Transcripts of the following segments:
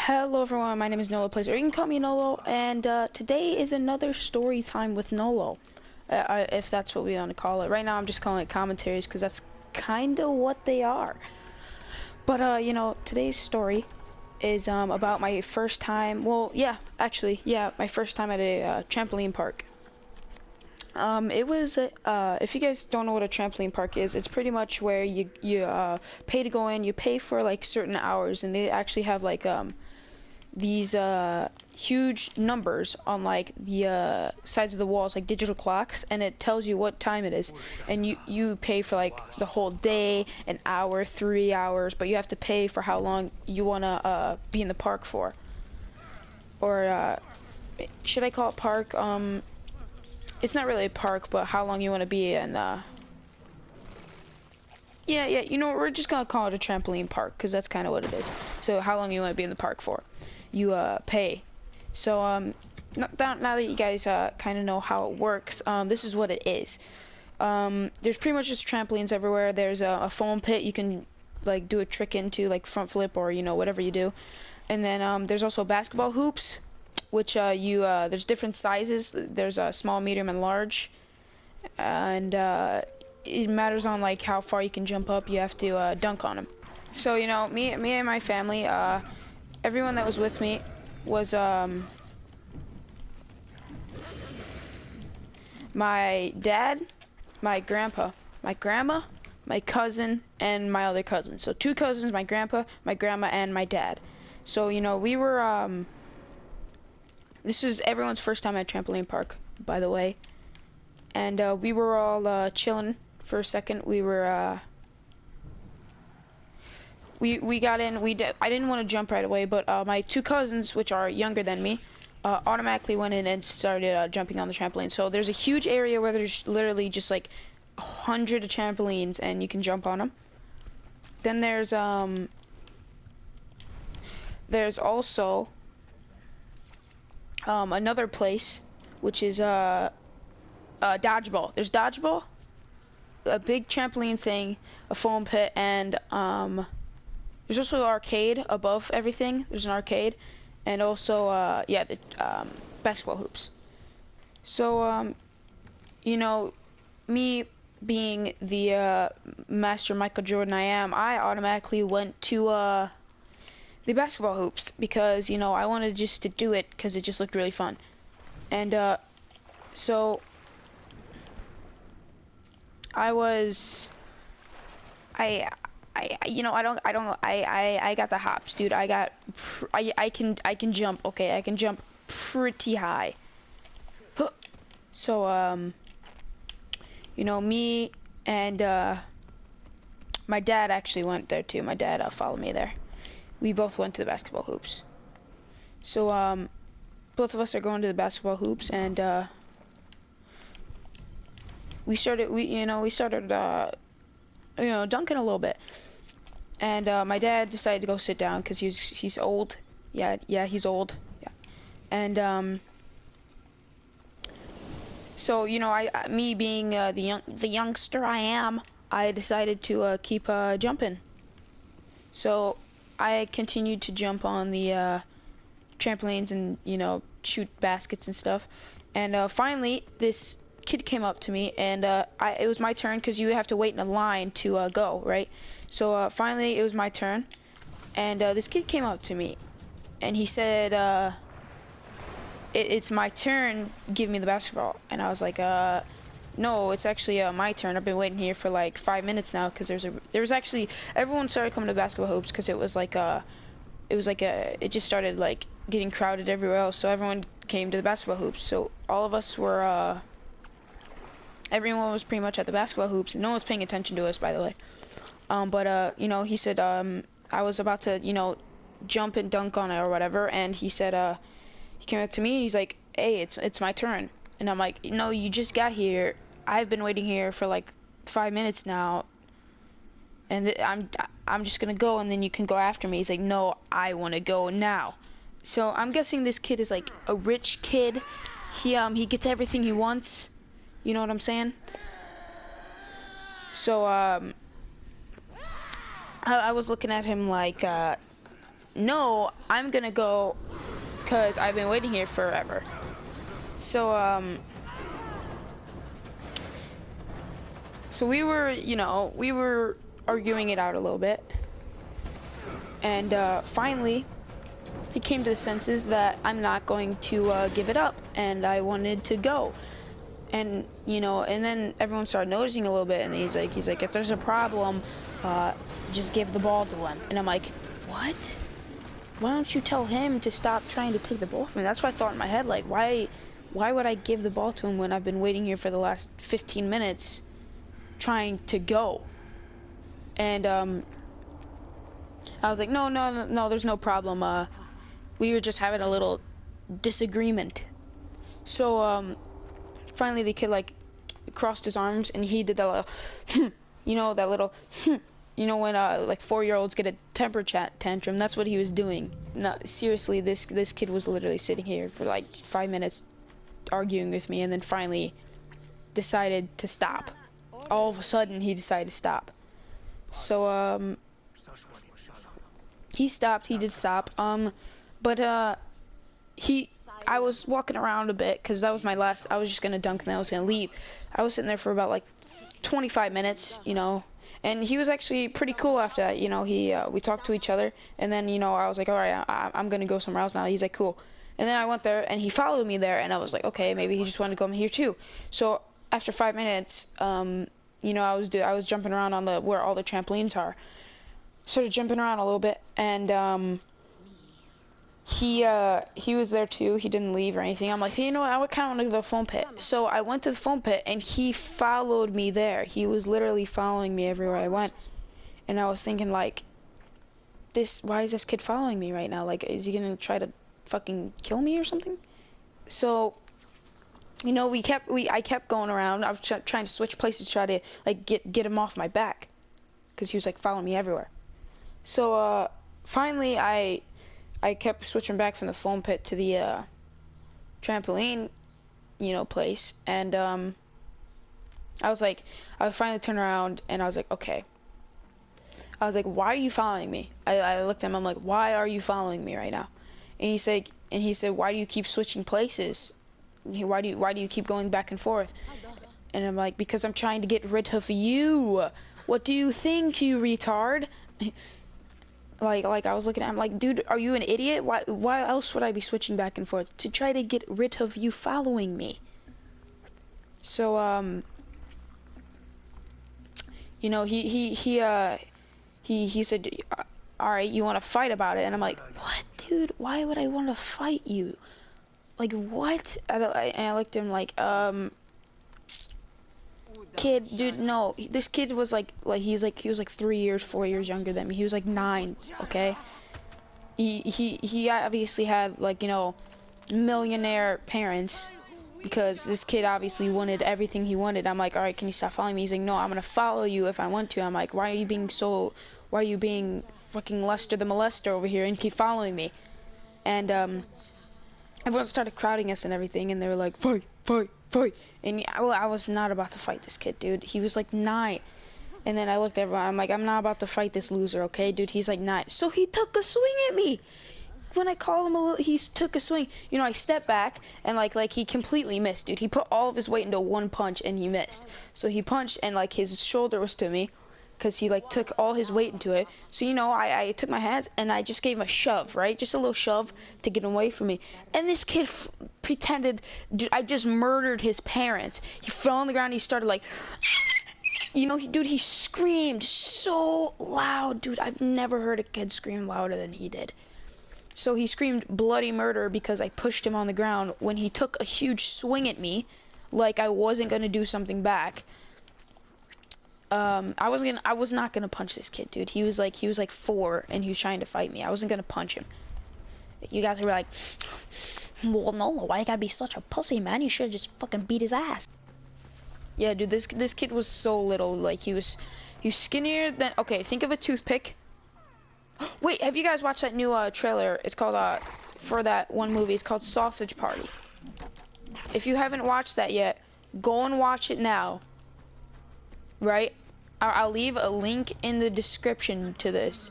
Hello everyone, my name is Nolo Plays, or you can call me Nolo, and today is another story time with Nolo, if that's what we want to call it. Right now I'm just calling it commentaries, because that's kind of what they are. But, today's story is about my first time, my first time at a trampoline park. It was, if you guys don't know what a trampoline park is, it's pretty much where you pay to go in, you pay for, like, certain hours, and they actually have, like, these huge numbers on like the sides of the walls, like digital clocks, and it tells you what time it is, and you pay for like the whole day, an hour, 3 hours, but you have to pay for how long you want to be in the park for, or should I call it park? It's not really a park, but how long you want to be in. Yeah, you know what, we're just gonna call it a trampoline park, because that's kind of what it is. So how long you want to be in the park for, you pay. So now that you guys kind of know how it works, this is what it is. There's pretty much just trampolines everywhere. There's a foam pit you can like do a trick into, like front flip, or whatever you do. And then there's also basketball hoops, which there's different sizes. There's a small, medium, and large, and it matters on like how far you can jump up. You have to dunk on them. So me and my family, everyone that was with me was my dad, my grandpa, my grandma, my cousin, and my other cousin. So 2 cousins, my grandpa, my grandma, and my dad. So we were this was everyone's first time at trampoline park, by the way. And we were all chilling for a second. We were we got in. I didn't want to jump right away, but my 2 cousins, which are younger than me, automatically went in and started jumping on the trampoline. So there's a huge area where there's literally just like 100 trampolines, and you can jump on them. Then there's also another place, which is dodgeball. There's dodgeball, a big trampoline thing, a foam pit, and there's also an arcade above everything. There's an arcade, and also the basketball hoops. So me being the master Michael Jordan I am, I automatically went to the basketball hoops, because I wanted just to do it because it just looked really fun. And so I got the hops, dude. I can jump. Okay, I can jump pretty high. So me and my dad actually went there too. My dad followed me there. We both went to the basketball hoops. So both of us are going to the basketball hoops, and we started dunking a little bit. And my dad decided to go sit down because he's old. Yeah, he's old. Yeah. And so me being the youngster I am, I decided to keep jumping. So I continued to jump on the trampolines and shoot baskets and stuff. And finally, this kid came up to me, and it was my turn, because you have to wait in a line to go, right? So finally it was my turn, and this kid came up to me, and he said, it's my turn, give me the basketball. And I was like, no, it's actually my turn. I've been waiting here for like 5 minutes now, because there was actually, everyone started coming to basketball hoops because it just started like getting crowded everywhere else, so everyone came to the basketball hoops. So all of us were everyone was pretty much at the basketball hoops, and no one was paying attention to us, by the way. But he said, I was about to jump and dunk on it or whatever, and he said, he came up to me and he's like, hey, it's my turn. And I'm like, no, you just got here. I've been waiting here for like 5 minutes now, and I'm just gonna go, and then you can go after me. He's like, no, I want to go now. So I'm guessing this kid is like a rich kid. He gets everything he wants. You know what I'm saying? So I was looking at him like, no, I'm gonna go because I've been waiting here forever. So, so we were, you know, we were arguing it out a little bit. And finally, he came to the senses that I'm not going to give it up, and I wanted to go. And, you know, and then everyone started noticing a little bit, and he's like, if there's a problem, just give the ball to him. And I'm like, what? Why don't you tell him to stop trying to take the ball from me? That's what I thought in my head, like, why would I give the ball to him when I've been waiting here for the last 15 minutes trying to go? And I was like, no, there's no problem. We were just having a little disagreement. So finally the kid like crossed his arms and he did that little, you know, that little, you know, when like 4-year-olds get a temper tantrum. That's what he was doing. No, seriously, this kid was literally sitting here for like 5 minutes arguing with me, and then finally decided to stop. All of a sudden he decided to stop. So he stopped. He did stop. But I was walking around a bit because that was my last. I was just gonna dunk and then I was gonna leave. I was sitting there for about like 25 minutes, you know, and he was actually pretty cool after that. You know, we talked to each other, and then, you know, I was like, all right, I'm gonna go somewhere else now. He's like, cool. And then I went there and he followed me there, and I was like, okay, maybe he just wanted to come here too. So after 5 minutes, you know, I was jumping around on where all the trampolines are. Started jumping around a little bit, and he was there too. He didn't leave or anything. I'm like, hey, you know what? I would kind of want to go to the foam pit. So I went to the foam pit, and he followed me there. He was literally following me everywhere I went, and I was thinking, like, why is this kid following me right now? Like, is he gonna try to fucking kill me or something? So, you know, I kept going around. I was trying to switch places, try to like get him off my back, because he was like following me everywhere. So finally I kept switching back from the foam pit to the trampoline, you know, place, and I finally turned around and I was like, okay. I was like, why are you following me? I looked at him. I'm like, why are you following me right now? And he said, why do you keep switching places? Why do you keep going back and forth? And I'm like, because I'm trying to get rid of you. What do you think, you retard? Like I was looking at him like, dude, are you an idiot? Why else would I be switching back and forth? To try to get rid of you following me. So you know, he said, all right, you want to fight about it? And I'm like, what, dude? Why would I want to fight you? Like, what? And I looked at him like, kid, dude, no. This kid was he was like 3 years, 4 years younger than me. He was like 9, okay? He obviously had, like, you know, millionaire parents, because this kid obviously wanted everything he wanted. I'm like, all right, can you stop following me? He's like, no, I'm gonna follow you if I want to. I'm like, why are you being fucking Lester the molester over here and keep following me? And everyone started crowding us and everything, and they were like, fight, fight, fight. And I was not about to fight this kid, dude. He was like 9. And then I looked at everyone, I'm like, I'm not about to fight this loser, okay, dude? He's like 9. So he took a swing at me. When I called him a little, he took a swing. You know, I stepped back, and like he completely missed, dude. He put all of his weight into one punch, and he missed. So he punched, and like his shoulder was to me, because he like took all his weight into it. So, you know, I took my hands and I just gave him a shove, right? Just a little shove to get him away from me. And this kid pretended, dude, I just murdered his parents. He fell on the ground, he started like, you know, he screamed so loud, dude. I've never heard a kid scream louder than he did. So he screamed bloody murder because I pushed him on the ground when he took a huge swing at me, like I wasn't gonna do something back. I was not gonna punch this kid, dude. He was like 4 and he was trying to fight me. I wasn't gonna punch him. You guys were like, well, no, why you gotta be such a pussy, man? You should have just fucking beat his ass. Yeah, dude, this kid was so little. Like he was skinnier than. Okay, think of a toothpick. Wait, have you guys watched that new trailer? It's called for that one movie. It's called Sausage Party. If you haven't watched that yet, go and watch it now. Right? I'll leave a link in the description to this.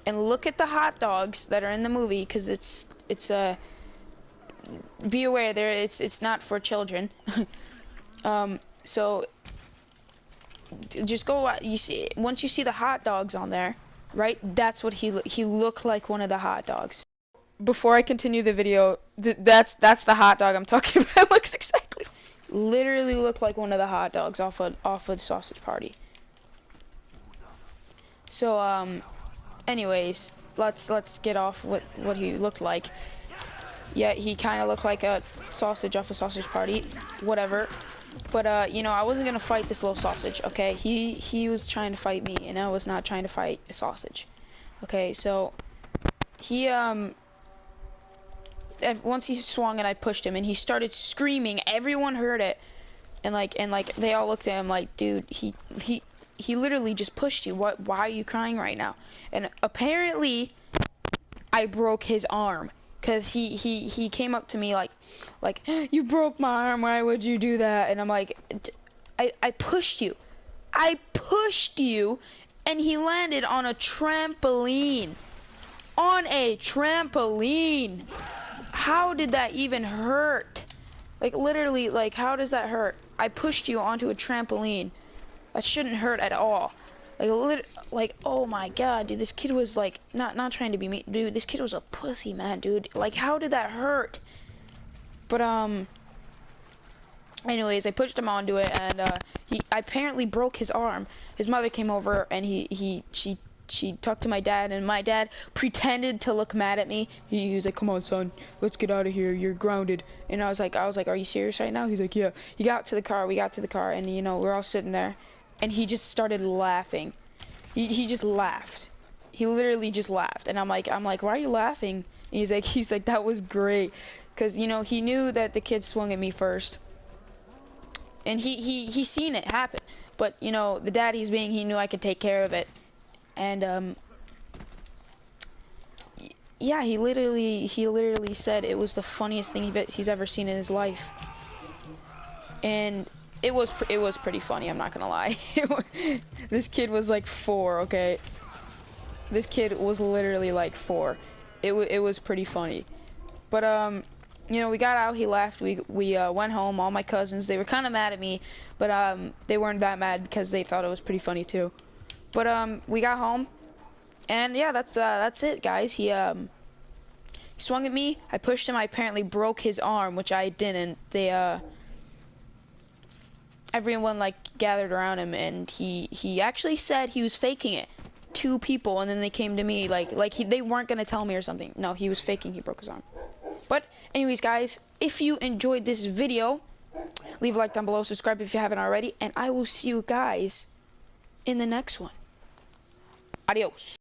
and look at the hot dogs that are in the movie, because be aware there it's not for children. So just go out, you see, once you see the hot dogs on there, right, that's what he looked like, one of the hot dogs. Before I continue the video, that's the hot dog I'm talking about. Looks exactly, literally looked like one of the hot dogs off of Sausage Party. So anyways, let's get off what he looked like. Yeah, he kind of looked like a sausage off a Sausage Party, whatever. But you know, I wasn't gonna fight this little sausage, okay? He was trying to fight me, and I was not trying to fight a sausage. Okay, so he once he swung and I pushed him, and he started screaming. Everyone heard it, and like they all looked at him like, dude, he literally just pushed you. Why are you crying right now? And apparently, I broke his arm. Cause he came up to me like, you broke my arm. Why would you do that? And I'm like, I pushed you, and he landed on a trampoline, How did that even hurt? Like literally, like how does that hurt? I pushed you onto a trampoline. That shouldn't hurt at all. Like oh my god, dude, this kid was like not trying to be mean, dude. This kid was a pussy, man, dude. Like how did that hurt? But anyways, I pushed him onto it, and he apparently broke his arm. His mother came over, and she talked to my dad, and my dad pretended to look mad at me. He was like, "Come on, son, let's get out of here. You're grounded." And I was like, "Are you serious right now?" He's like, "Yeah." He got to the car. We got to the car, and you know, we're all sitting there, and he just started laughing. He just laughed. He literally just laughed, and I'm like, "Why are you laughing?" And he's like, "That was great," because you know he knew that the kid swung at me first, and he seen it happen. But you know, the dad he knew I could take care of it. And yeah, he literally said it was the funniest thing he's ever seen in his life, and it was pretty funny. I'm not gonna lie. This kid was like 4, okay. This kid was literally like 4. It was pretty funny, but you know, we got out. He left. We went home. All my cousins, they were kind of mad at me, but they weren't that mad because they thought it was pretty funny too. But we got home, and yeah, that's it, guys. He swung at me. I pushed him. I apparently broke his arm, which I didn't. Everyone like gathered around him, and he actually said he was faking it. 2 people, and then they came to me they weren't gonna tell me or something. No, he was faking. He broke his arm. But anyways, guys, if you enjoyed this video, leave a like down below, subscribe if you haven't already, and I will see you guys in the next one. Adios.